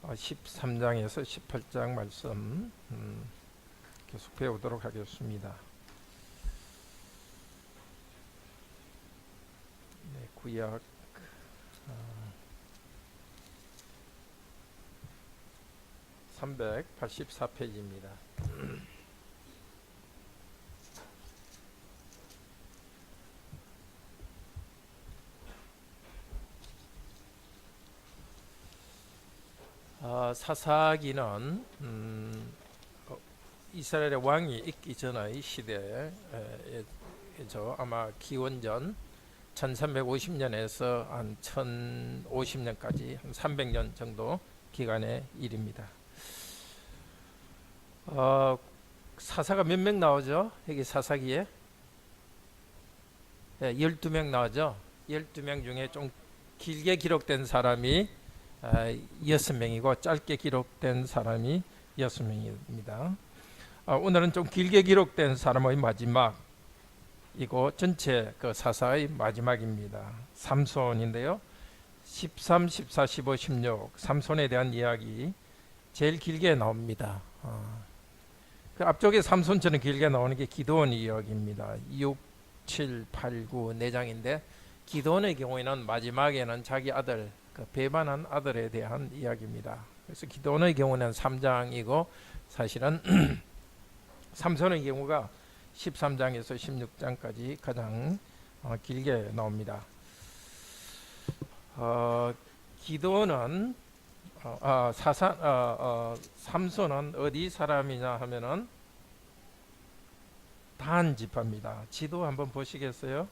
13장에서 18장 말씀 계속 배우도록 하겠습니다. 네, 구약 384페이지입니다. 사사기는 이스라엘의 왕이 있기 전의 시대에죠. 아마 기원전 1350년에서 한 1050년까지 한 300년 정도 기간의 일입니다. 사사가 몇 명 나오죠? 여기 사사기에 12명 나오죠. 12명 중에 좀 길게 기록된 사람이 6명이고 짧게 기록된 사람이 6명입니다. 오늘은 좀 길게 기록된 사람의 마지막, 이거 전체 그 사사의 마지막입니다. 삼손인데요. 13, 14, 15, 16 삼손에 대한 이야기 제일 길게 나옵니다. 그 앞쪽에 삼손처럼 길게 나오는 게 기드온 이야기입니다. 6, 7, 8, 9 4장인데 기드온의 경우에는 마지막에는 자기 아들, 그 배반한 아들에 대한 이야기입니다. 그래서 기드온의 경우는 3장이고 사실은 삼손의 경우가 13장에서 16장까지 가장 길게 나옵니다. 기드온은 삼손은 어디 사람이냐 하면은 단 지파입니다. 지도 한번 보시겠어요?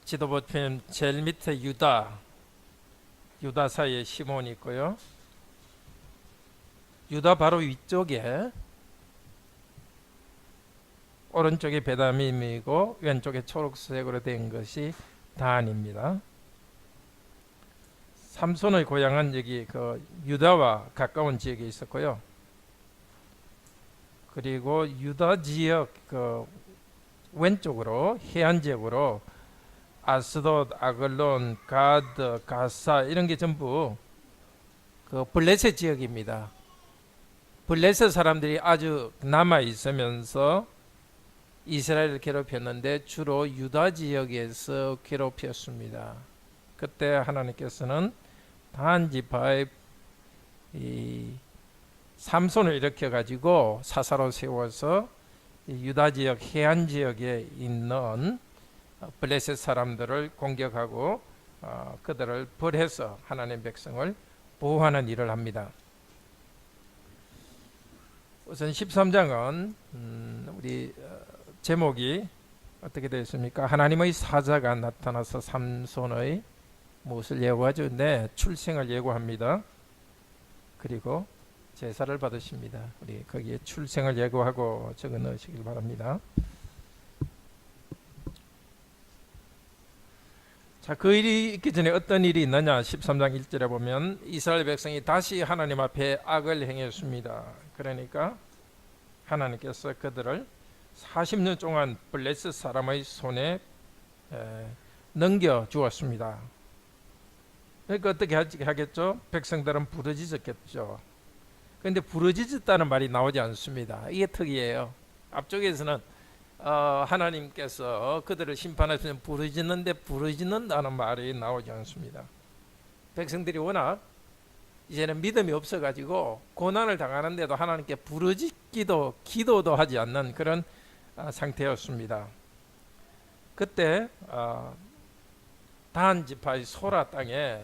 지도 보시면 제일 밑에 유다 사이에 시몬이 있고요. 유다 바로 위쪽에 오른쪽에 베냐민이고 왼쪽에 초록색으로 된 것이 단입니다. 삼손의 고향은 여기 그 유다와 가까운 지역에 있었고요. 그리고 유다 지역 그 왼쪽으로 해안 지역으로 아스돗, 아글론, 가드, 가사 이런 게 전부 그 블레셋 지역입니다. 블레셋 사람들이 아주 남아 있으면서 이스라엘을 괴롭혔는데 주로 유다 지역에서 괴롭혔습니다. 그때 하나님께서는 단 지파의 삼손을 일으켜 가지고 사사로 세워서 유다 지역 해안 지역에 있는 블레셋 사람들을 공격하고 그들을 벌해서 하나님 백성을 보호하는 일을 합니다. 우선 13장은 우리 제목이 어떻게 되어 있습니까? 하나님의 사자가 나타나서 삼손의 무엇을 예고하죠? 네, 출생을 예고합니다. 그리고 제사를 받으십니다. 우리 거기에 출생을 예고하고 적어 넣으시길 바랍니다. 자, 그 일이 있기 전에 어떤 일이 있느냐? 13장 1절에 보면 이스라엘 백성이 다시 하나님 앞에 악을 행했습니다. 그러니까 하나님께서 그들을 40년 동안 블레셋 사람의 손에 넘겨주었습니다. 그러니까 어떻게 하겠죠? 백성들은 부르짖었겠죠. 그런데 부르짖었다는 말이 나오지 않습니다. 이게 특이해요. 앞쪽에서는 하나님께서 그들을 심판하시면 부르짖는데 부르짖는다는 말이 나오지 않습니다. 백성들이 워낙 이제는 믿음이 없어가지고 고난을 당하는데도 하나님께 부르짖기도 기도도 하지 않는 그런 상태였습니다. 그때 단 지파의 소라 땅에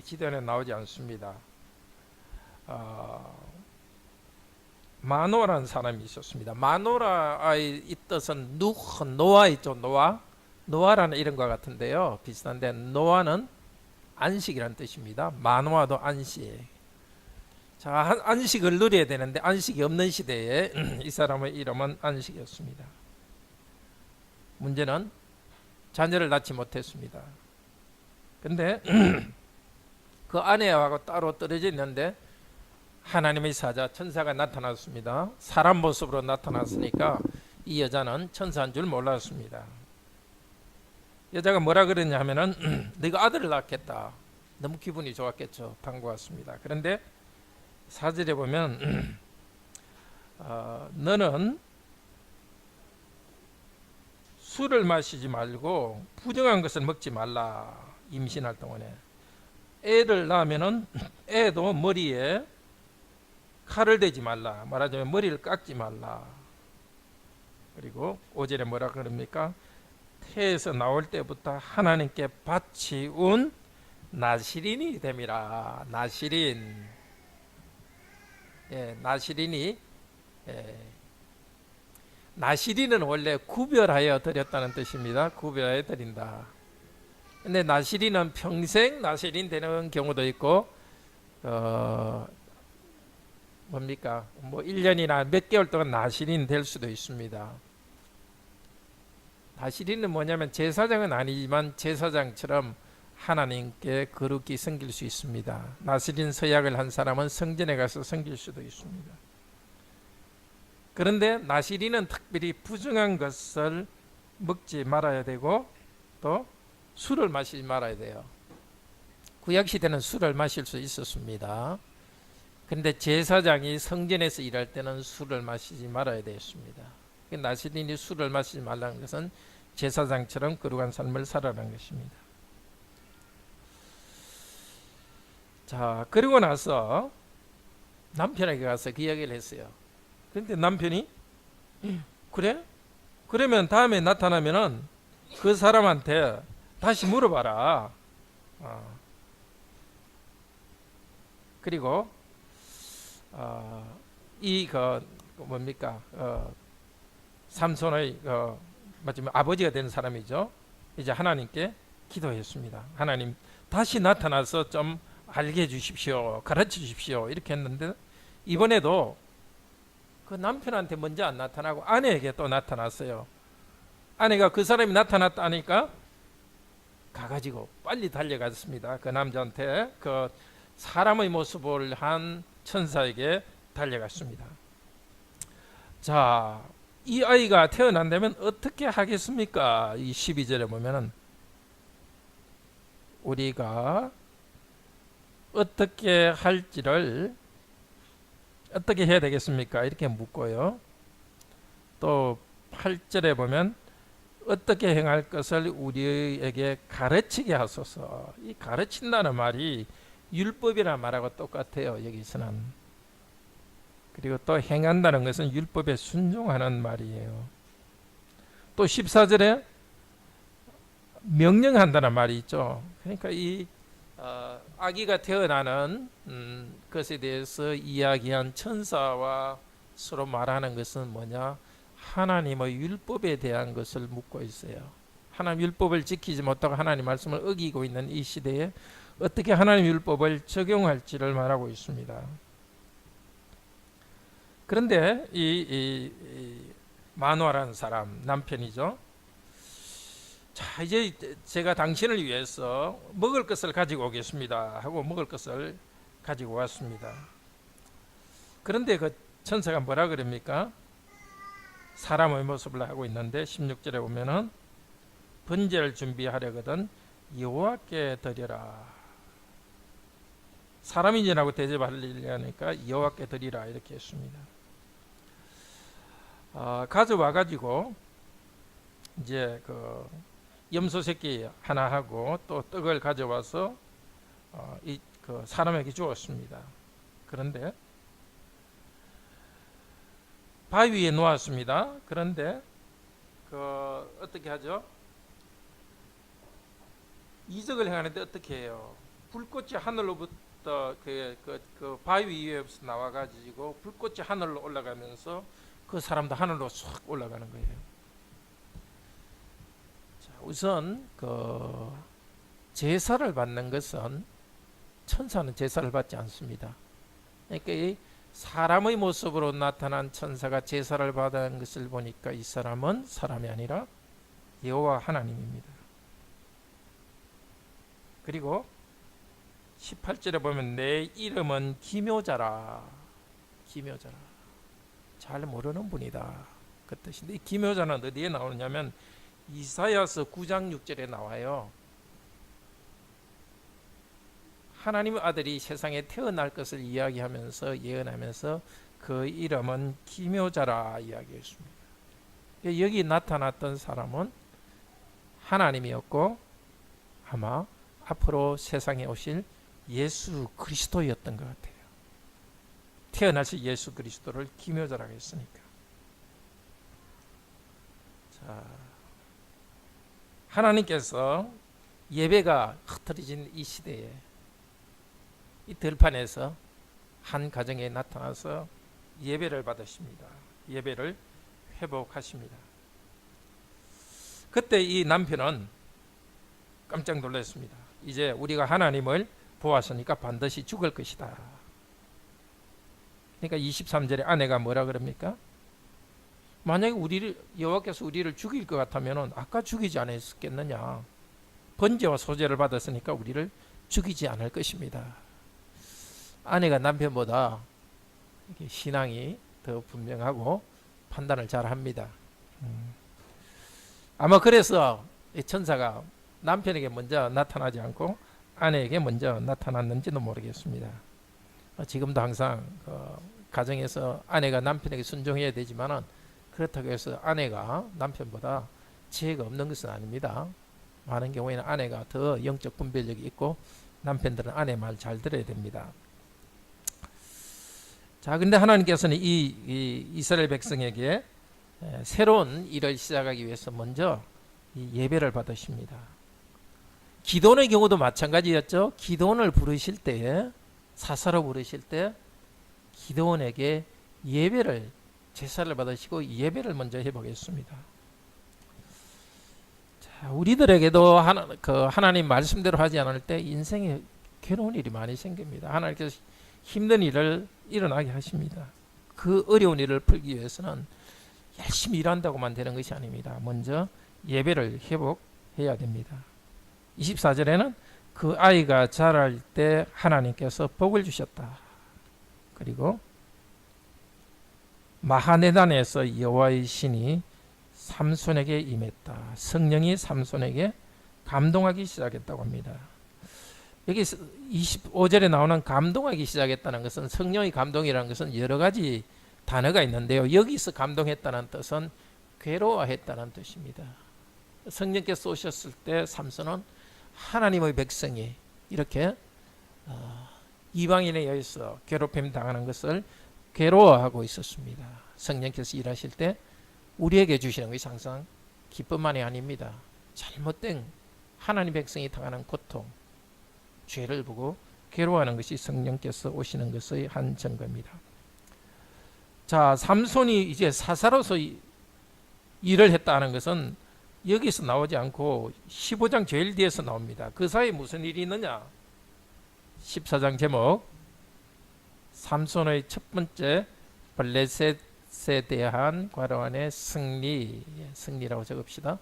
기도에 나오지 않습니다. 마노라는 사람이 있었습니다. 마노라의 이 뜻은 노아 있죠. 노아라는 이름과 같은데요. 비슷한데 노아는 안식이라는 뜻입니다. 마노아도 안식. 자, 안식을 누려야 되는데 안식이 없는 시대에 이 사람의 이름은 안식이었습니다. 문제는 자녀를 낳지 못했습니다. 근데 그 아내하고 따로 떨어져 있는데 하나님의 사자 천사가 나타났습니다. 사람 모습으로 나타났으니까 이 여자는 천사인 줄 몰랐습니다. 여자가 뭐라 그랬냐 하면은 네가 아들을 낳겠다. 너무 기분이 좋았겠죠. 반가웠습니다. 그런데 4절에 보면 너는 술을 마시지 말고 부정한 것을 먹지 말라. 임신할 동안에 애를 낳으면은 애도 머리에 칼을 대지 말라. 말하자면 머리를 깎지 말라. 그리고 5절에 뭐라 그럽니까? 태에서 나올 때부터 하나님께 바치운 나시린이 됨이라. 나시린. 예, 나시린이. 예. 나시린은 원래 구별하여 드렸다는 뜻입니다. 구별하여 드린다. 근데 나시린은 평생 나시린 되는 경우도 있고, 뭡니까? 뭐 1년이나 몇 개월 동안 나시린 될 수도 있습니다. 나시린은 뭐냐면 제사장은 아니지만 제사장처럼 하나님께 거룩히 섬길 수 있습니다. 나시린 서약을 한 사람은 성전에 가서 섬길 수도 있습니다. 그런데 나시린은 특별히 부정한 것을 먹지 말아야 되고 또 술을 마시지 말아야 돼요. 구약시대는 술을 마실 수 있었습니다. 그런데 제사장이 성전에서 일할 때는 술을 마시지 말아야 되었습니다. 나시린이 술을 마시지 말라는 것은 제사장처럼 거룩한 삶을 살아라는 것입니다. 자, 그리고 나서 남편에게 가서 그 이야기를 했어요. 그런데 남편이 그래? 그러면 다음에 나타나면은 그 사람한테 다시 물어봐라. 그리고 뭡니까? 삼손의 마지막 아버지가 되는 사람이죠. 이제 하나님께 기도했습니다. 하나님 다시 나타나서 좀 알게 해주십시오. 가르쳐 주십시오. 이렇게 했는데 이번에도 그 남편한테 먼저 안 나타나고 아내에게 또 나타났어요. 아내가 그 사람이 나타났다니까 가가지고 빨리 달려갔습니다. 그 남자한테 그 사람의 모습을 한 천사에게 달려갔습니다. 자, 이 아이가 태어난다면 어떻게 하겠습니까? 이 12절에 보면은 우리가 어떻게 할지를 어떻게 해야 되겠습니까? 이렇게 묻고요. 또 8절에 보면 어떻게 행할 것을 우리에게 가르치게 하소서. 이 가르친다는 말이 율법이라는 말하고 똑같아요. 여기서는. 그리고 또 행한다는 것은 율법에 순종하는 말이에요. 또 14절에 명령한다는 말이 있죠. 그러니까 이 아기가 태어나는 것에 대해서 이야기한 천사와 서로 말하는 것은 뭐냐? 하나님의 율법에 대한 것을 묻고 있어요. 하나님 율법을 지키지 못하고 하나님 말씀을 어기고 있는 이 시대에 어떻게 하나님 율법을 적용할지를 말하고 있습니다. 그런데 이 마누아라는 사람, 남편이죠. 자, 이제 제가 당신을 위해서 먹을 것을 가지고 오겠습니다 하고 먹을 것을 가지고 왔습니다. 그런데 그 천사가 뭐라 그럽니까? 사람의 모습을 하고 있는데 16절에 보면은 번제를 준비하려거든 여호와께 드려라. 사람인지라고 대접하려니까 여호와께 드리라 이렇게 했습니다. 가져와 가지고 이제 그 염소 새끼 하나 하고 또 떡을 가져와서 그 사람에게 주었습니다. 그런데 바위 위에 놓았습니다. 그런데 어떻게 하죠? 이적을 행하는데 어떻게 해요? 불꽃이 하늘로부터 그 바위 위에서 나와가지고 불꽃이 하늘로 올라가면서 그 사람도 하늘로 쏙 올라가는 거예요. 자, 우선 그 제사를 받는 것은 천사는 제사를 받지 않습니다. 그러니까 이 사람의 모습으로 나타난 천사가 제사를 받은 것을 보니까 이 사람은 사람이 아니라 여호와 하나님입니다. 그리고 18절에 보면 내 이름은 기묘자라. 기묘자라. 잘 모르는 분이다. 그 뜻인데 이 기묘자는 어디에 나오느냐면 이사야서 9장 6절에 나와요. 하나님의 아들이 세상에 태어날 것을 이야기하면서 예언하면서 그 이름은 기묘자라 이야기했습니다. 여기 나타났던 사람은 하나님이었고 아마 앞으로 세상에 오실 예수 그리스도였던 것 같아요. 태어나실 예수 그리스도를 기묘자라고 했으니까. 자, 하나님께서 예배가 흩어진 이 시대에 이 들판에서 한 가정에 나타나서 예배를 받으십니다. 예배를 회복하십니다. 그때 이 남편은 깜짝 놀랐습니다. 이제 우리가 하나님을 보았으니까 반드시 죽을 것이다. 그러니까 23절에 아내가 뭐라 그럽니까? 만약에 여호와께서 우리를 죽일 것 같으면 아까 죽이지 않았겠느냐. 번제와 소제를 받았으니까 우리를 죽이지 않을 것입니다. 아내가 남편보다 신앙이 더 분명하고 판단을 잘 합니다. 아마 그래서 천사가 남편에게 먼저 나타나지 않고 아내에게 먼저 나타났는지도 모르겠습니다. 지금도 항상 가정에서 아내가 남편에게 순종해야 되지만은 그렇다고 해서 아내가 남편보다 지혜가 없는 것은 아닙니다. 많은 경우에는 아내가 더 영적 분별력이 있고 남편들은 아내 말 잘 들어야 됩니다. 자, 근데 하나님께서는 이 이스라엘 백성에게 새로운 일을 시작하기 위해서 먼저 이 예배를 받으십니다. 기도원의 경우도 마찬가지였죠. 기도원을 부르실 때에 사사로 부르실 때 기도원에게 예배를 제사를 받으시고 예배를 먼저 해보겠습니다. 자, 우리들에게도 하나님 말씀대로 하지 않을 때 인생에 괴로운 일이 많이 생깁니다. 하나님께서 힘든 일을 일어나게 하십니다. 그 어려운 일을 풀기 위해서는 열심히 일한다고만 되는 것이 아닙니다. 먼저 예배를 회복해야 됩니다. 24절에는 그 아이가 자랄 때 하나님께서 복을 주셨다. 그리고 마하네단에서 여호와의 신이 삼손에게 임했다. 성령이 삼손에게 감동하기 시작했다고 합니다. 여기 25절에 나오는 감동하기 시작했다는 것은 성령의 감동이라는 것은 여러 가지 단어가 있는데요. 여기서 감동했다는 뜻은 괴로워했다는 뜻입니다. 성령께서 오셨을 때 삼손은 하나님의 백성이 이렇게 이방인에 의해서 괴롭힘 당하는 것을 괴로워하고 있었습니다. 성령께서 일하실 때 우리에게 주시는 것이 항상 기쁨만이 아닙니다. 잘못된 하나님 백성이 당하는 고통, 죄를 보고 괴로워하는 것이 성령께서 오시는 것의 한 증거입니다. 자, 삼손이 이제 사사로서 일을 했다는 것은 여기서 나오지 않고 15장 제일 뒤에서 나옵니다. 그 사이에 무슨 일이 있느냐? 14장 제목 삼손의 첫 번째 블레셋에 대한 과로안의 승리라고 적읍시다.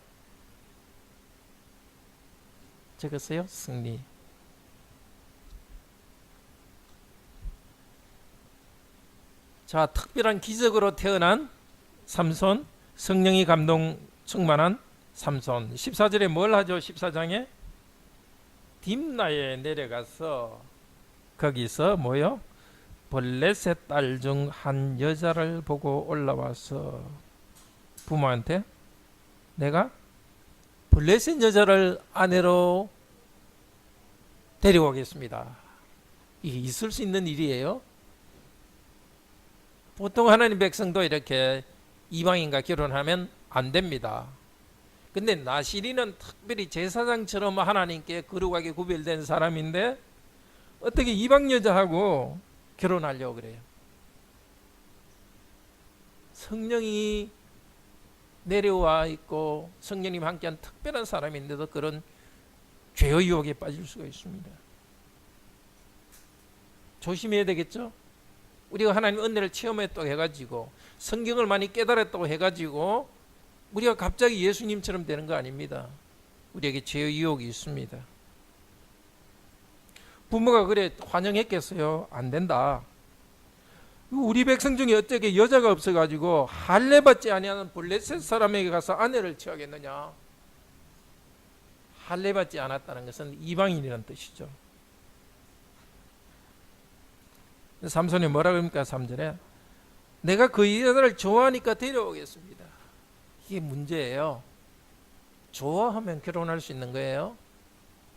적었어요? 승리. 자, 특별한 기적으로 태어난 삼손, 성령이 감동 충만한 삼손. 14절에 뭘 하죠? 14장에 딥나에 내려가서 거기서 뭐요? 블레셋 딸 중 한 여자를 보고 올라와서 부모한테 내가 블레셋 여자를 아내로 데리고 오겠습니다. 이게 있을 수 있는 일이에요. 보통 하나님 백성도 이렇게 이방인과 결혼하면 안 됩니다. 근데 나시리는 특별히 제사장처럼 하나님께 거룩하게 구별된 사람인데 어떻게 이방 여자하고 결혼하려고 그래요? 성령이 내려와 있고 성령님 함께한 특별한 사람인데도 그런 죄의 유혹에 빠질 수가 있습니다. 조심해야 되겠죠? 우리가 하나님 은혜를 체험했다고 해가지고 성경을 많이 깨달았다고 해가지고 우리가 갑자기 예수님처럼 되는 거 아닙니다. 우리에게 죄의 유혹이 있습니다. 부모가 그래 환영했겠어요? 안 된다. 우리 백성 중에 어떻게 여자가 없어가지고 할례 받지 아니하는 블레셋 사람에게 가서 아내를 취하겠느냐? 할례 받지 않았다는 것은 이방인이라는 뜻이죠. 삼손이 뭐라 그럽니까? 3절에 내가 그 여자를 좋아하니까 데려오겠습니다. 이게 문제예요. 좋아하면 결혼할 수 있는 거예요?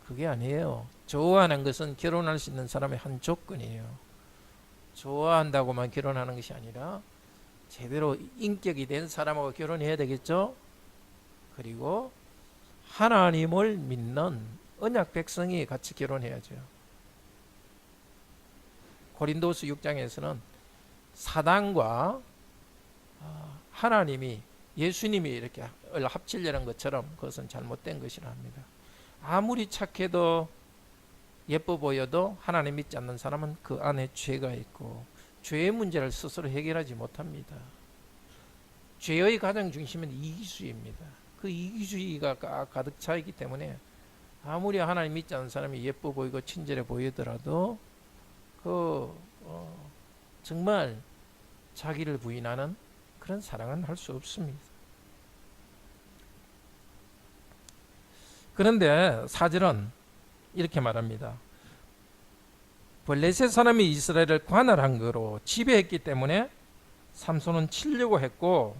그게 아니에요. 좋아하는 것은 결혼할 수 있는 사람의 한 조건이에요. 좋아한다고만 결혼하는 것이 아니라 제대로 인격이 된 사람하고 결혼해야 되겠죠. 그리고 하나님을 믿는 언약 백성이 같이 결혼해야죠. 고린도서 6장에서는 사단과 하나님이 예수님이 이렇게 합치려는 것처럼 그것은 잘못된 것이라 합니다. 아무리 착해도 예뻐 보여도 하나님 믿지 않는 사람은 그 안에 죄가 있고 죄의 문제를 스스로 해결하지 못합니다. 죄의 가장 중심은 이기주의입니다. 그 이기주의가 가득 차 있기 때문에 아무리 하나님 믿지 않는 사람이 예뻐 보이고 친절해 보이더라도 정말 자기를 부인하는 그런 사랑은 할 수 없습니다. 그런데 4절은 이렇게 말합니다. 블레셋 사람이 이스라엘을 관할한 거로 지배했기 때문에 삼손은 치려고 했고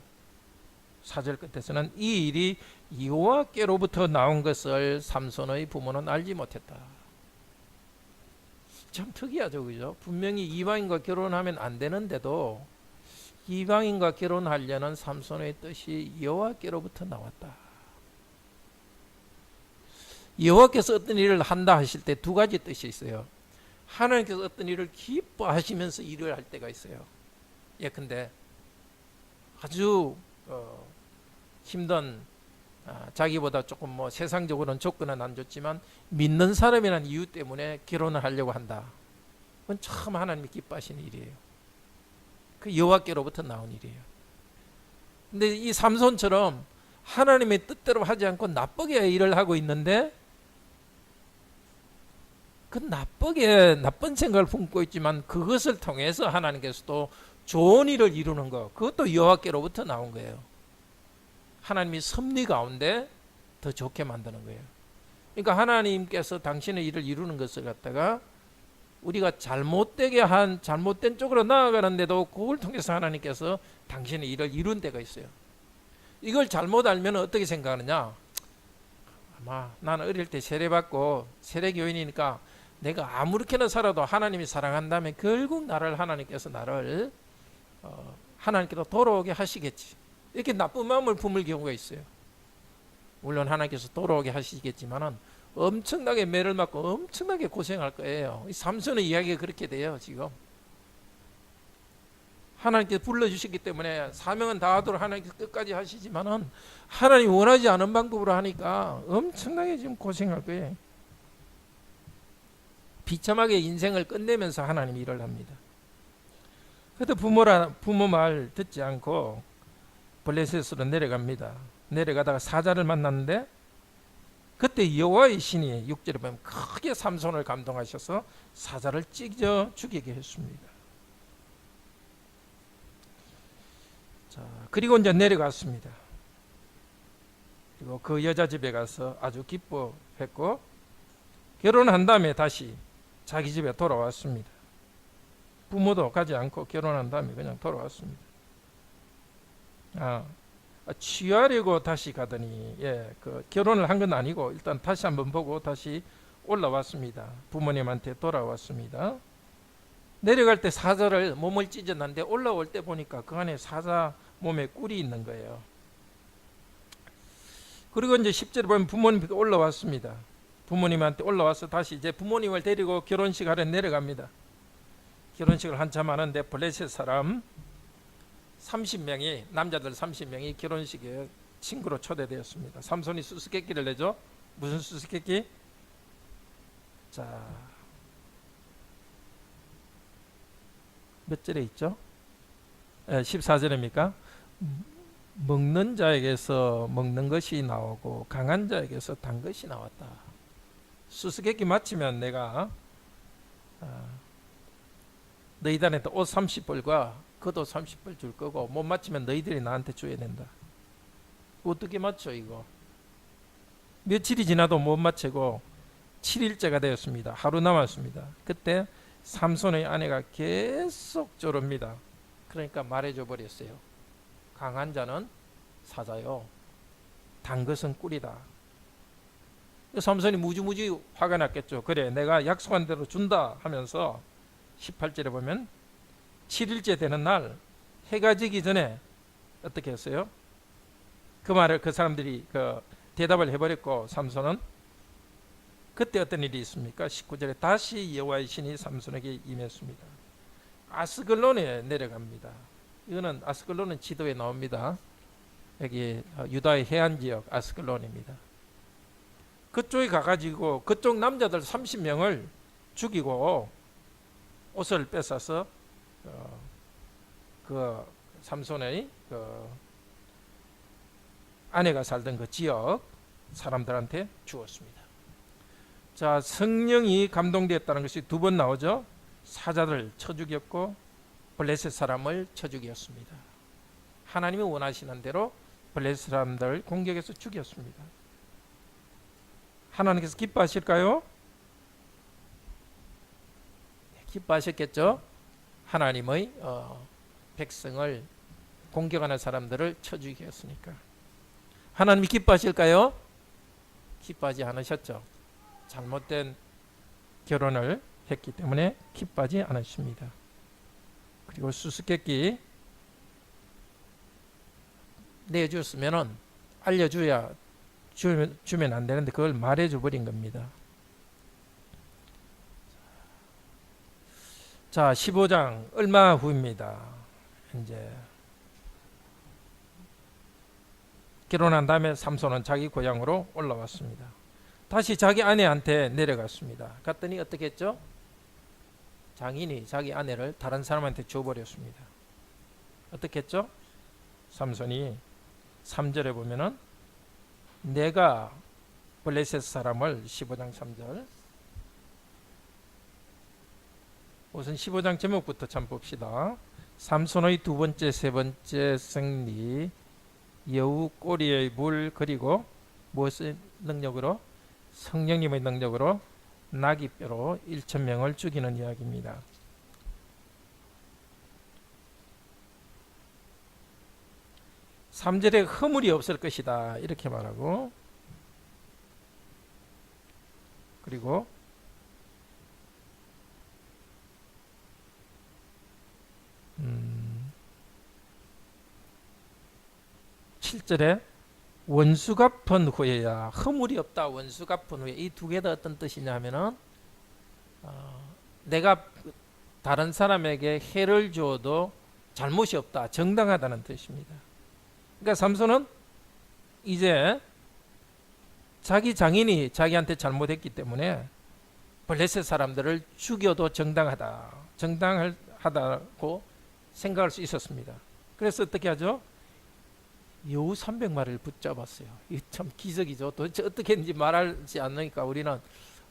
4절 끝에서는 이 일이 여호와께로부터 나온 것을 삼손의 부모는 알지 못했다. 참 특이하죠, 그죠? 분명히 이방인과 결혼하면 안 되는데도 이방인과 결혼하려는 삼손의 뜻이 여호와께로부터 나왔다. 여호와께서 어떤 일을 한다 하실 때 두 가지 뜻이 있어요. 하나님께서 어떤 일을 기뻐하시면서 일을 할 때가 있어요. 예컨대 아주 힘든 자기보다 조금 세상적으로는 조건은 안 좋지만 믿는 사람이라는 이유 때문에 결혼을 하려고 한다. 그건 참 하나님이 기뻐하시는 일이에요. 그 여호와께로부터 나온 일이에요. 근데 이 삼손처럼 하나님의 뜻대로 하지 않고 나쁘게 일을 하고 있는데 그 나쁜 생각을 품고 있지만 그것을 통해서 하나님께서도 좋은 일을 이루는 것, 그것도 여호와께로부터 나온 거예요. 하나님이 섭리 가운데 더 좋게 만드는 거예요. 그러니까 하나님께서 당신의 일을 이루는 것을 갖다가 우리가 잘못된 쪽으로 나아가는데도 그걸 통해서 하나님께서 당신의 일을 이룬 데가 있어요. 이걸 잘못 알면 어떻게 생각하느냐? 아마 나는 어릴 때 세례받고 세례교인이니까 내가 아무렇게나 살아도 하나님이 사랑한다면 결국 하나님께서 나를 하나님께로 돌아오게 하시겠지. 이렇게 나쁜 마음을 품을 경우가 있어요. 물론 하나님께서 돌아오게 하시겠지만은 엄청나게 매를 맞고 엄청나게 고생할 거예요. 이 삼손의 이야기가 그렇게 돼요. 지금 하나님께서 불러주셨기 때문에 사명은 다하도록 하나님께서 끝까지 하시지만은 하나님 원하지 않은 방법으로 하니까 엄청나게 지금 고생할 거예요. 비참하게 인생을 끝내면서 하나님이 일을 합니다. 그래도 부모 말 듣지 않고 블레셋으로 내려갑니다. 내려가다가 사자를 만났는데 그때 여호와의 신이 6절에 보면 크게 삼손을 감동하셔서 사자를 찢어 죽이게 했습니다. 자, 그리고 이제 내려갔습니다. 그리고 그 여자 집에 가서 아주 기뻐했고 결혼한 다음에 다시 자기 집에 돌아왔습니다. 부모도 가지 않고 결혼한 다음에 그냥 돌아왔습니다. 취하려고 다시 가더니 그 결혼을 한 건 아니고 일단 다시 한번 보고 다시 올라왔습니다. 부모님한테 돌아왔습니다. 내려갈 때 사자를 몸을 찢어놨는데 올라올 때 보니까 그 안에 사자 몸에 꿀이 있는 거예요. 그리고 이제 10절에 보면 부모님께 올라왔습니다. 부모님한테 올라와서 다시 이제 부모님을 데리고 결혼식 하러 내려갑니다. 결혼식을 한참 하는데 블레셋 사람 30명이 남자들 30명이 결혼식에 친구로 초대되었습니다. 삼손이 수수께끼를 내죠. 무슨 수수께끼? 자, 몇 절에 있죠? 14절입니까? 먹는 자에게서 먹는 것이 나오고 강한 자에게서 단 것이 나왔다. 수수께끼 마치면 내가 너희들한테 옷 30벌과 겉옷 30벌 줄 거고 못 맞추면 너희들이 나한테 줘야 된다. 어떻게 맞춰 이거? 며칠이 지나도 못 맞추고 7일째가 되었습니다. 하루 남았습니다. 그때 삼손의 아내가 계속 조릅니다. 그러니까 말해줘 버렸어요. 강한 자는 사자요, 단 것은 꿀이다. 삼손이 무지무지 화가 났겠죠. 그래 내가 약속한 대로 준다 하면서 18절에 보면 7일째 되는 날 해가 지기 전에 어떻게 했어요? 그 말을 그 사람들이 대답을 해버렸고 삼손은 그때 어떤 일이 있습니까? 19절에 다시 여호와의 신이 삼손에게 임했습니다. 아스글론에 내려갑니다. 이거는 아스글론은 지도에 나옵니다. 여기 유다의 해안 지역 아스글론입니다. 그쪽에 가가지고 그쪽 남자들 30명을 죽이고 옷을 뺏어서 그 삼손의 아내가 살던 그 지역 사람들한테 주었습니다. 자, 성령이 감동되었다는 것이 두 번 나오죠. 사자를 쳐 죽였고 블레셋 사람을 쳐 죽였습니다. 하나님이 원하시는 대로 블레셋 사람들을 공격해서 죽였습니다. 하나님께서 기뻐하실까요? 기뻐하셨겠죠. 하나님의 백성을 공격하는 사람들을 쳐 죽였으니까. 하나님이 기뻐하실까요? 기뻐하지 않으셨죠. 잘못된 결혼을 했기 때문에 기뻐하지 않으십니다. 그리고 수수께끼 내줬으면 알려줘야 주면 안 되는데 그걸 말해줘 버린 겁니다. 자, 15장 얼마 후입니다. 이제 결혼한 다음에 삼손은 자기 고향으로 올라왔습니다. 다시 자기 아내한테 내려갔습니다. 갔더니 어떻게 했죠? 장인이 자기 아내를 다른 사람한테 줘버렸습니다. 어떻게 했죠? 삼손이 3절에 보면은 내가 블레셋 사람을 15장 3절 우선 15장 제목부터 참 봅시다. 삼손의 두 번째 세 번째 승리, 여우 꼬리의 물, 그리고 무엇의 능력으로? 성령님의 능력으로 나귀뼈로 1,000명을 죽이는 이야기입니다. (3절에) 허물이 없을 것이다 이렇게 말하고, 그리고 7절에 원수 갚은 후에야, 허물이 없다 원수 갚은 후에, 이 두 개 다 어떤 뜻이냐 하면은 내가 다른 사람에게 해를 주어도 잘못이 없다, 정당하다는 뜻입니다. 그러니까 삼손은 이제 자기 장인이 자기한테 잘못했기 때문에 블레셋 사람들을 죽여도 정당하다고 생각할 수 있었습니다. 그래서 어떻게 하죠? 여우 300마리를 붙잡았어요. 이 참 기적이죠. 도대체 어떻게 했는지 말하지 않으니까 우리는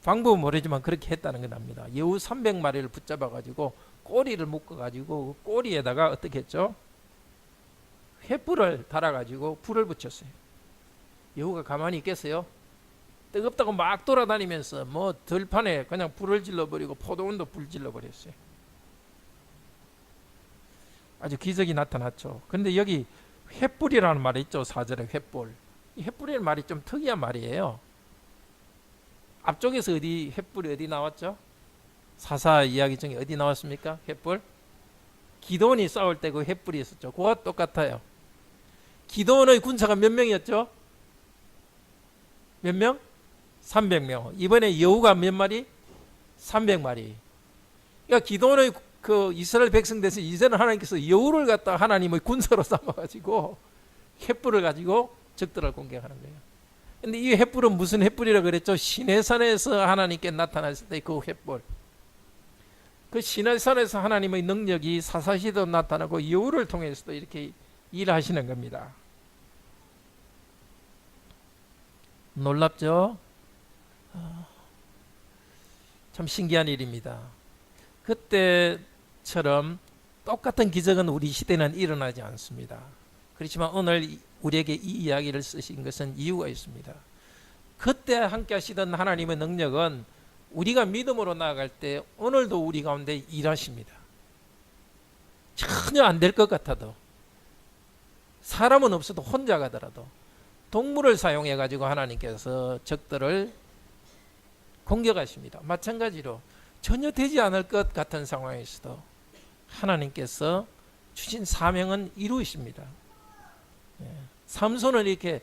방법은 모르지만 그렇게 했다는 건 압니다. 여우 300마리를 붙잡아 가지고 꼬리를 묶어 가지고 꼬리에다가 어떻게 했죠? 횃불을 달아 가지고 불을 붙였어요. 여우가 가만히 있겠어요? 뜨겁다고 막 돌아다니면서 뭐 들판에 그냥 불을 질러버리고 포도원도 불 질러버렸어요. 아주 기적이 나타났죠. 그런데 여기 횃불이라는 말이 있죠. 4절에 횃불. 이 횃불이라는 말이 좀 특이한 말이에요. 앞쪽에서 횃불이 어디 나왔죠? 사사 이야기 중에 어디 나왔습니까? 횃불? 기드온이 싸울 때 그 횃불이 있었죠. 그와 똑같아요. 기드온의 군사가 몇 명이었죠? 몇 명? 300명. 이번에 여우가 몇 마리? 300마리. 그러니까 기드온의 그 이스라엘 백성 대신 이제는 하나님께서 여우를 갖다 하나님의 군사로 삼아가지고 횃불을 가지고 적들을 공격하는 거예요. 근데 이 횃불은 무슨 횃불이라고 그랬죠? 시내산에서 하나님께 나타났을 때 그 횃불. 그 시내산에서 하나님의 능력이 사사시도 나타나고 여우를 통해서도 이렇게 일하시는 겁니다. 놀랍죠? 참 신기한 일입니다. 그때처럼 똑같은 기적은 우리 시대는 일어나지 않습니다. 그렇지만 오늘 우리에게 이 이야기를 쓰신 것은 이유가 있습니다. 그때 함께 하시던 하나님의 능력은 우리가 믿음으로 나아갈 때 오늘도 우리 가운데 일하십니다. 전혀 안 될 것 같아도, 사람은 없어도 혼자 가더라도 동물을 사용해 가지고 하나님께서 적들을 공격하십니다. 마찬가지로 전혀 되지 않을 것 같은 상황에서도 하나님께서 주신 사명은 이루십니다. 삼손은 이렇게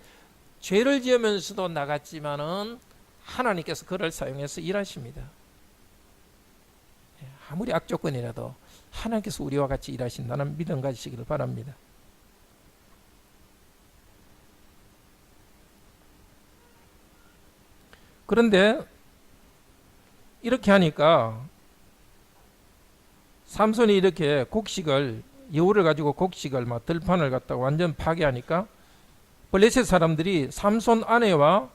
죄를 지으면서도 나갔지만은 하나님께서 그를 사용해서 일하십니다. 아무리 악조건이라도 하나님께서 우리와 같이 일하신다는 믿음 가지시기를 바랍니다. 그런데 이렇게 하니까 삼손이 이렇게 여우를 가지고 곡식을 막 들판을 갖다가 완전 파괴하니까 블레셋 사람들이 삼손 아내와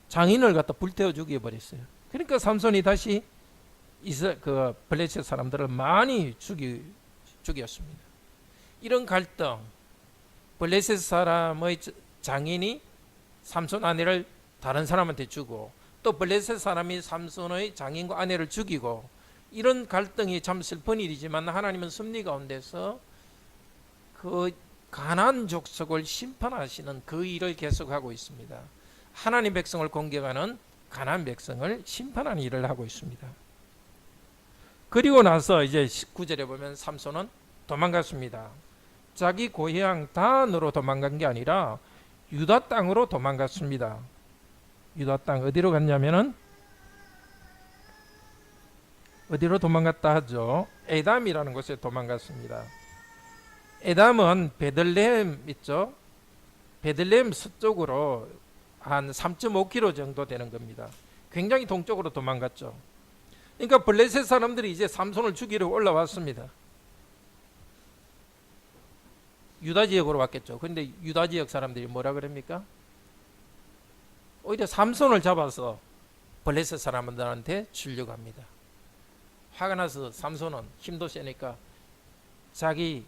장인을 갖다 불태워 죽여버렸어요. 그러니까 삼손이 다시 그 블레셋 사람들을 많이 죽였습니다. 이런 갈등, 블레셋 사람의 장인이 삼손 아내를 다른 사람한테 주고, 또 블레셋 사람이 삼손의 장인과 아내를 죽이고, 이런 갈등이 참 슬픈 일이지만 하나님은 섭리 가운데서 그 가나안 족속을 심판하시는 그 일을 계속하고 있습니다. 하나님 백성을 공격하는 가나안 백성을 심판하는 일을 하고 있습니다. 그리고 나서 이제 19절에 보면 삼손은 도망갔습니다. 자기 고향 단으로 도망간 게 아니라 유다 땅으로 도망갔습니다. 유다 땅 어디로 갔냐면은, 어디로 도망갔다 하죠? 에담이라는 곳에 도망갔습니다. 에담은 베들레헴 있죠? 베들레헴 서쪽으로 한 3.5km 정도 되는 겁니다. 굉장히 동쪽으로 도망갔죠. 그러니까 블레셋 사람들이 이제 삼손을 죽이러 올라왔습니다. 유다 지역으로 왔겠죠. 그런데 유다 지역 사람들이 뭐라 그럽니까? 오히려 삼손을 잡아서 블레셋 사람들한테 주려고 합니다. 화가 나서 삼손은 힘도 세니까 자기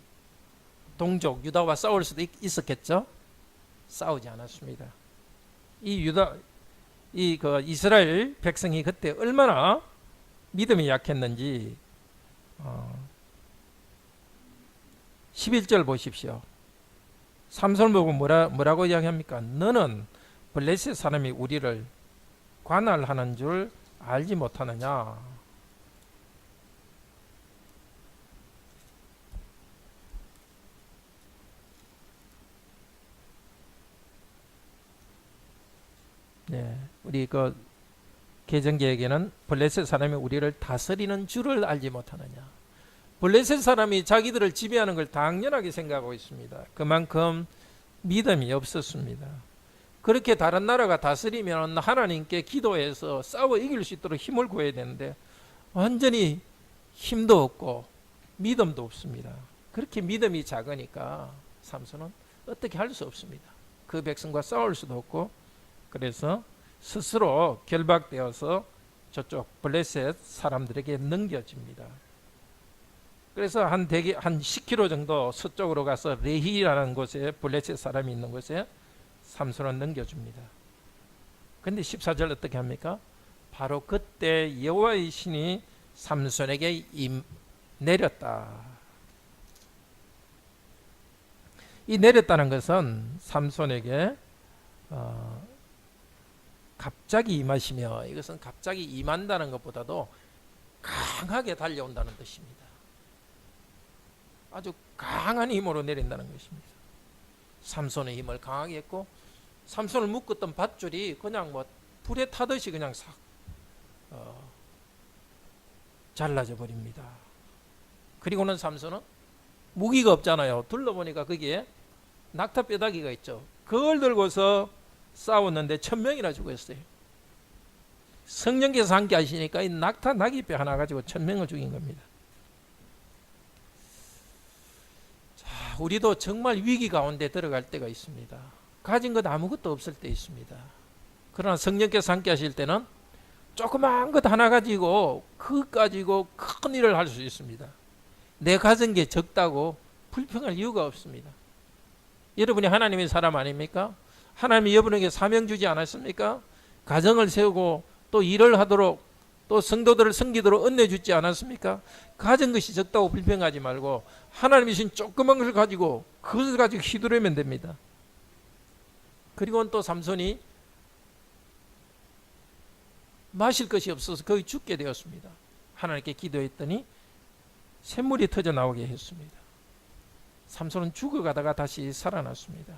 동족 유다와 싸울 수도 있었겠죠. 싸우지 않았습니다. 그 이스라엘 백성이 그때 얼마나 믿음이 약했는지 11절 보십시오. 삼손 보고 뭐라고 이야기합니까? 너는 블레셋 사람이 우리를 관할하는 줄 알지 못하느냐. 네, 우리 그 개정계에게는 블레셋 사람이 우리를 다스리는 줄을 알지 못하느냐. 블레셋 사람이 자기들을 지배하는 걸 당연하게 생각하고 있습니다. 그만큼 믿음이 없었습니다. 그렇게 다른 나라가 다스리면 하나님께 기도해서 싸워 이길 수 있도록 힘을 구해야 되는데 완전히 힘도 없고 믿음도 없습니다. 그렇게 믿음이 작으니까 삼손은 어떻게 할 수 없습니다. 그 백성과 싸울 수도 없고, 그래서 스스로 결박되어서 저쪽 블레셋 사람들에게 넘겨집니다. 그래서 한 10km 정도 서쪽으로 가서 레히라는 곳에 블레셋 사람이 있는 곳에 삼손을 넘겨줍니다. 근데 14절 어떻게 합니까? 바로 그때 여호와의 신이 삼손에게 내렸다. 이 내렸다는 것은 삼손에게 갑자기 임하시며, 이것은 갑자기 임한다는 것보다도 강하게 달려온다는 뜻입니다. 아주 강한 힘으로 내린다는 것입니다. 삼손의 힘을 강하게 했고, 삼손을 묶었던 밧줄이 그냥 뭐 불에 타듯이 그냥 싹 잘라져 버립니다. 그리고는 삼손은 무기가 없잖아요. 둘러보니까 거기에 낙타 뼈다귀가 있죠. 그걸 들고서 싸웠는데 1000명이나 죽었어요. 성령께서 함께 하시니까 이 낙타 나귀뼈 하나 가지고 1000명을 죽인 겁니다. 자, 우리도 정말 위기 가운데 들어갈 때가 있습니다. 가진 것 아무것도 없을 때 있습니다. 그러나 성령께서 함께 하실 때는 조그마한 것 하나 가지고 그것 가지고 큰 일을 할 수 있습니다. 내 가진 게 적다고 불평할 이유가 없습니다. 여러분이 하나님의 사람 아닙니까? 하나님이 여러분에게 사명 주지 않았습니까? 가정을 세우고 또 일을 하도록 또 성도들을 섬기도록 은혜 주지 않았습니까? 가진 것이 적다고 불평하지 말고 하나님이 주신 조그만 것을 가지고 그것을 가지고 휘두르면 됩니다. 그리고는 또 삼손이 마실 것이 없어서 거의 죽게 되었습니다. 하나님께 기도했더니 샘물이 터져 나오게 했습니다. 삼손은 죽어가다가 다시 살아났습니다.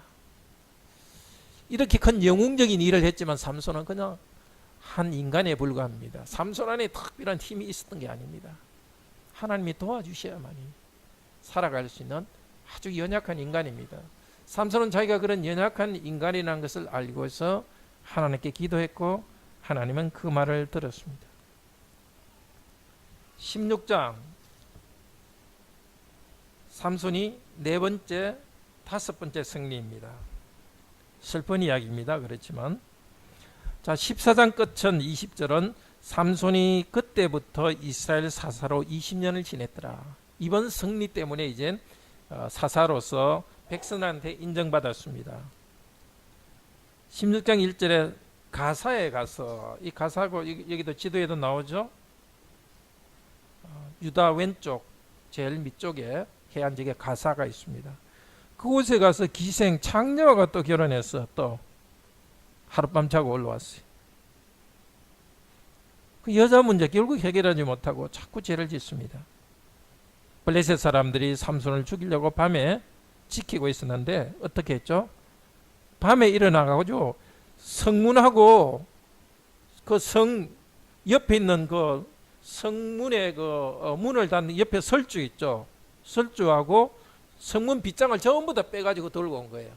이렇게 큰 영웅적인 일을 했지만 삼손은 그냥 한 인간에 불과합니다. 삼손 안에 특별한 힘이 있었던 게 아닙니다. 하나님이 도와주셔야만이 살아갈 수 있는 아주 연약한 인간입니다. 삼손은 자기가 그런 연약한 인간이라는 것을 알고서 하나님께 기도했고 하나님은 그 말을 들었습니다. 16장 삼손이 네 번째, 다섯 번째 승리입니다. 슬픈 이야기입니다. 그렇지만 자 14장 끝은 20절은 삼손이 그때부터 이스라엘 사사로 20년을 지냈더라. 이번 승리 때문에 이제 사사로서 백성한테 인정받았습니다. 16장 1절에 가사에 가서 이 가사고 여기도 지도에도 나오죠. 유다 왼쪽 제일 밑쪽에 해안지역에 가사가 있습니다. 그곳에 가서 기생 창녀가 또 결혼해서 또 하룻밤 자고 올라왔어요. 그 여자 문제 결국 해결하지 못하고 자꾸 죄를 짓습니다. 블레셋 사람들이 삼손을 죽이려고 밤에 지키고 있었는데 어떻게 했죠? 밤에 일어나가지고 성문하고 그 성 옆에 있는 그 성문의 그 문을 닫는 옆에 설주 있죠. 설주하고 성문 빗장을 전부 다 빼가지고 들고 온 거예요.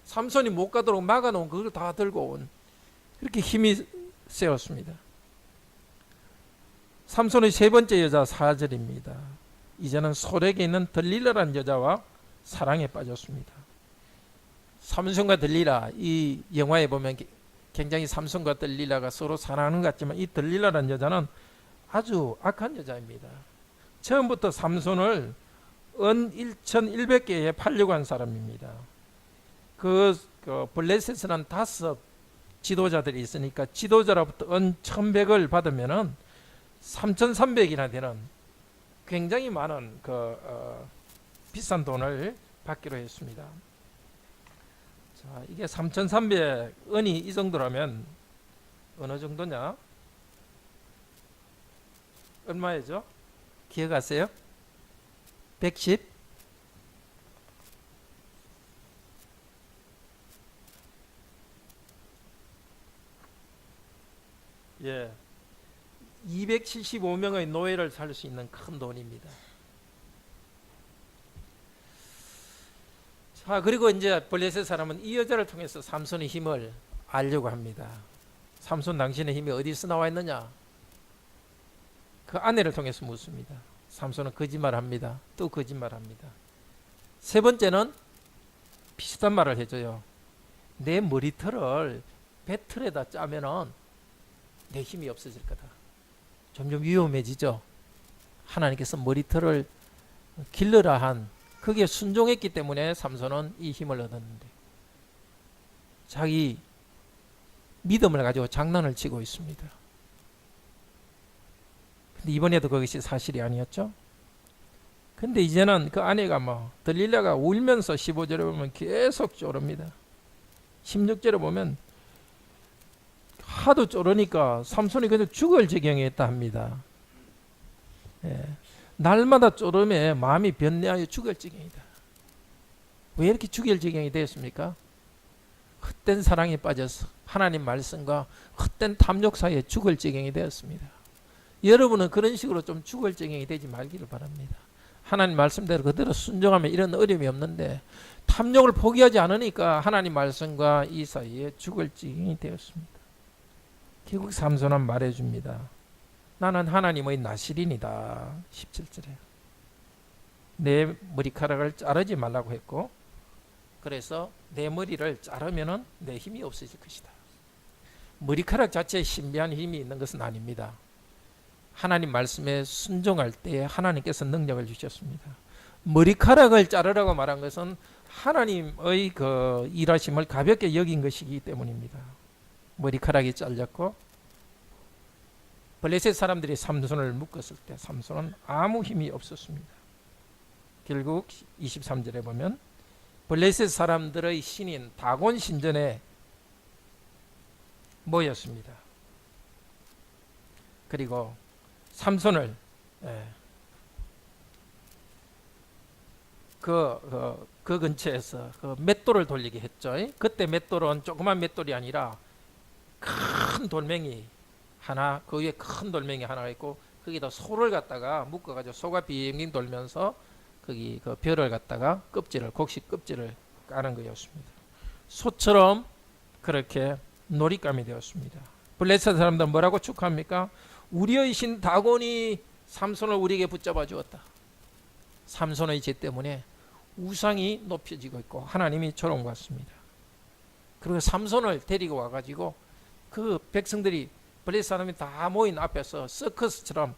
삼손이 못 가도록 막아놓은 그걸 다 들고 온, 그렇게 힘이 세웠습니다. 삼손의 세 번째 여자 4절입니다. 이제는 소렉에 있는 들릴라라는 여자와 사랑에 빠졌습니다. 삼손과 들릴라, 이 영화에 보면 굉장히 삼손과 들릴라가 서로 사랑하는 것 같지만 이 들릴라라는 여자는 아주 악한 여자입니다. 처음부터 삼손을 은 1,100개에 팔려고 한 사람입니다. 그 블레셋은 5 지도자들이 있으니까 지도자로부터 은 1,100을 받으면은 3,300이나 되는 굉장히 많은 비싼 돈을 받기로 했습니다. 자, 이게 3,300은이 이 정도라면 어느 정도냐? 얼마예죠? 기억하세요? 110? 예. 275명의 노예를 살 수 있는 큰 돈입니다. 자, 그리고 이제 블레셋 사람은 이 여자를 통해서 삼손의 힘을 알려고 합니다. 삼손 당신의 힘이 어디서 나와 있느냐? 그 아내를 통해서 묻습니다. 삼손은 거짓말합니다. 또 거짓말합니다. 세 번째는 비슷한 말을 해줘요. 내 머리털을 배틀에다 짜면은 내 힘이 없어질 거다. 점점 위험해지죠. 하나님께서 머리털을 길러라 한, 그게 순종했기 때문에 삼손은 이 힘을 얻었는데 자기 믿음을 가지고 장난을 치고 있습니다. 근데 이번에도 그것이 사실이 아니었죠. 근데 이제는 그 아내가 들릴라가 울면서 15절에 보면 계속 쪼릅니다. 16절에 보면 하도 쪼르니까 삼손이 그냥 죽을 지경에 있다 합니다. 예. 날마다 쪼름에 마음이 변내하여 죽을 지경이다. 왜 이렇게 죽을 지경이 되었습니까? 헛된 사랑에 빠져서 하나님 말씀과 헛된 탐욕 사이에 죽을 지경이 되었습니다. 여러분은 그런 식으로 좀 죽을 지경이 되지 말기를 바랍니다. 하나님 말씀대로 그대로 순종하면 이런 어려움이 없는데 탐욕을 포기하지 않으니까 하나님 말씀과 이 사이에 죽을 지경이 되었습니다. 결국 삼손은 말해줍니다. 나는 하나님의 나실인이다. 17절에 내 머리카락을 자르지 말라고 했고, 그래서 내 머리를 자르면은 내 힘이 없어질 것이다. 머리카락 자체에 신비한 힘이 있는 것은 아닙니다. 하나님 말씀에 순종할 때 하나님께서 능력을 주셨습니다. 머리카락을 자르라고 말한 것은 하나님의 그 일하심을 가볍게 여긴 것이기 때문입니다. 머리카락이 잘렸고 블레셋 사람들이 삼손을 묶었을 때 삼손은 아무 힘이 없었습니다. 결국 23절에 보면 블레셋 사람들의 신인 다곤 신전에 모였습니다. 그리고 삼손을 그 근처에서 그 맷돌을 돌리게 했죠. 그때 맷돌은 조그만 맷돌이 아니라 큰 돌멩이 하나, 그 위에 큰 돌멩이 하나가 있고 거기다 소를 갖다가 묶어가지고 소가 빙빙 돌면서 거기 그 벼를 갖다가 곡식 껍질을 까는 거였습니다. 소처럼 그렇게 놀잇감이 되었습니다. 블레셋 사람들은 뭐라고 축하합니까? 우리의 신 다곤이 삼손을 우리에게 붙잡아 주었다. 삼손의 죄 때문에 우상이 높여지고 있고 하나님이 조롱받습니다. 그리고 삼손을 데리고 와가지고 그 백성들이 블레셋 사람이 다 모인 앞에서 서커스처럼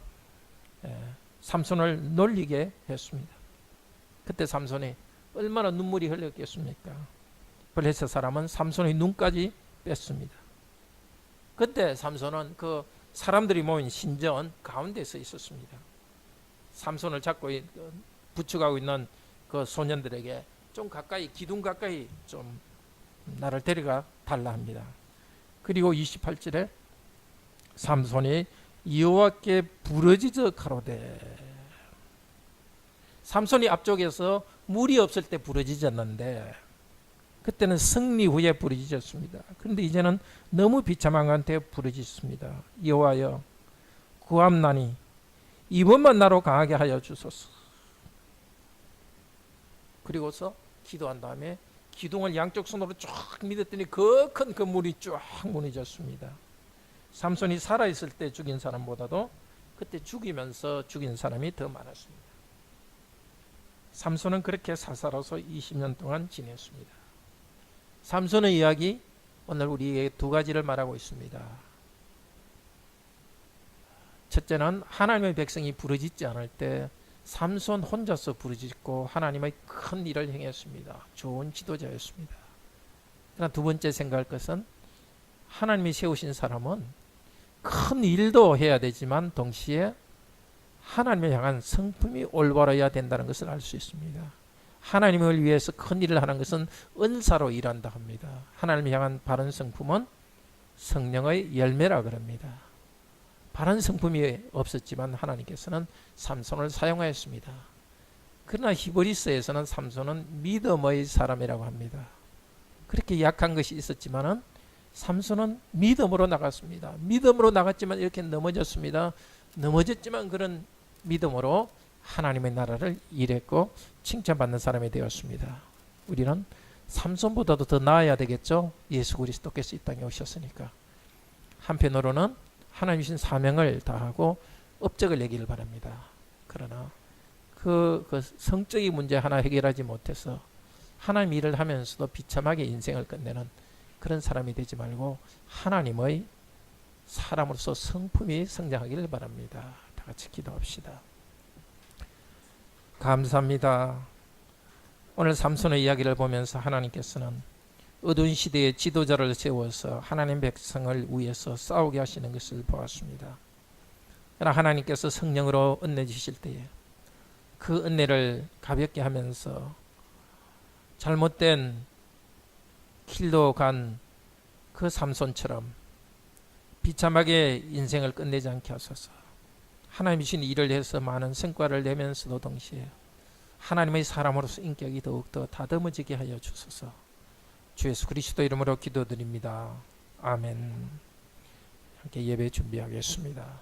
삼손을 놀리게 했습니다. 그때 삼손이 얼마나 눈물이 흘렸겠습니까? 블레셋 사람은 삼손의 눈까지 뺐습니다. 그때 삼손은 그 사람들이 모인 신전 가운데 서 있었습니다. 삼손을 잡고 부축하고 있는 그 소년들에게 좀 가까이, 기둥 가까이 좀 나를 데려가 달라 합니다. 그리고 28절에 삼손이 여호와께 부르짖어 가로되, 삼손이 앞쪽에서 물이 없을 때 부르짖었는데 그때는 승리 후에 부르짖었습니다. 그런데 이제는 너무 비참한 한테 부르짖습니다. 여호와여 구함나니 이번만 나로 강하게 하여 주소서. 그리고서 기도한 다음에 기둥을 양쪽 손으로 쫙 밀었더니 그 큰 그 물이 쫙 무너졌습니다. 삼손이 살아있을 때 죽인 사람보다도 그때 죽이면서 죽인 사람이 더 많았습니다. 삼손은 그렇게 살살아서 20년 동안 지냈습니다. 삼손의 이야기, 오늘 우리에게 두 가지를 말하고 있습니다. 첫째는 하나님의 백성이 부르짖지 않을 때 삼손 혼자서 부르짖고 하나님의 큰 일을 행했습니다. 좋은 지도자였습니다. 그러나 두 번째 생각할 것은 하나님이 세우신 사람은 큰 일도 해야 되지만 동시에 하나님을 향한 성품이 올바라야 된다는 것을 알 수 있습니다. 하나님을 위해서 큰 일을 하는 것은 은사로 일한다 합니다. 하나님을 향한 바른 성품은 성령의 열매라 그럽니다. 바른 성품이 없었지만 하나님께서는 삼손을 사용하였습니다. 그러나 히브리서에서는 삼손은 믿음의 사람이라고 합니다. 그렇게 약한 것이 있었지만은 삼손은 믿음으로 나갔습니다. 믿음으로 나갔지만 이렇게 넘어졌습니다. 넘어졌지만 그런 믿음으로 하나님의 나라를 일했고 칭찬받는 사람이 되었습니다. 우리는 삼손보다도 더 나아야 되겠죠. 예수 그리스도께서 이 땅에 오셨으니까. 한편으로는 하나님 주신 사명을 다하고 업적을 내기를 바랍니다. 그러나 그 성적인 문제 하나 해결하지 못해서 하나님 일을 하면서도 비참하게 인생을 끝내는 그런 사람이 되지 말고 하나님의 사람으로서 성품이 성장하기를 바랍니다. 다 같이 기도합시다. 감사합니다. 오늘 삼손의 이야기를 보면서 하나님께서는 어두운 시대에 지도자를 세워서 하나님 백성을 위해서 싸우게 하시는 것을 보았습니다. 그러나 하나님께서 성령으로 은혜 주실 때에 그 은혜를 가볍게 하면서 잘못된 길로 간 그 삼손처럼 비참하게 인생을 끝내지 않게 하소서. 하나님이 주신 일을 해서 많은 성과를 내면서도 동시에 하나님의 사람으로서 인격이 더욱더 다듬어지게 하여 주소서. 주 예수 그리스도 이름으로 기도드립니다. 아멘. 함께 예배 준비하겠습니다.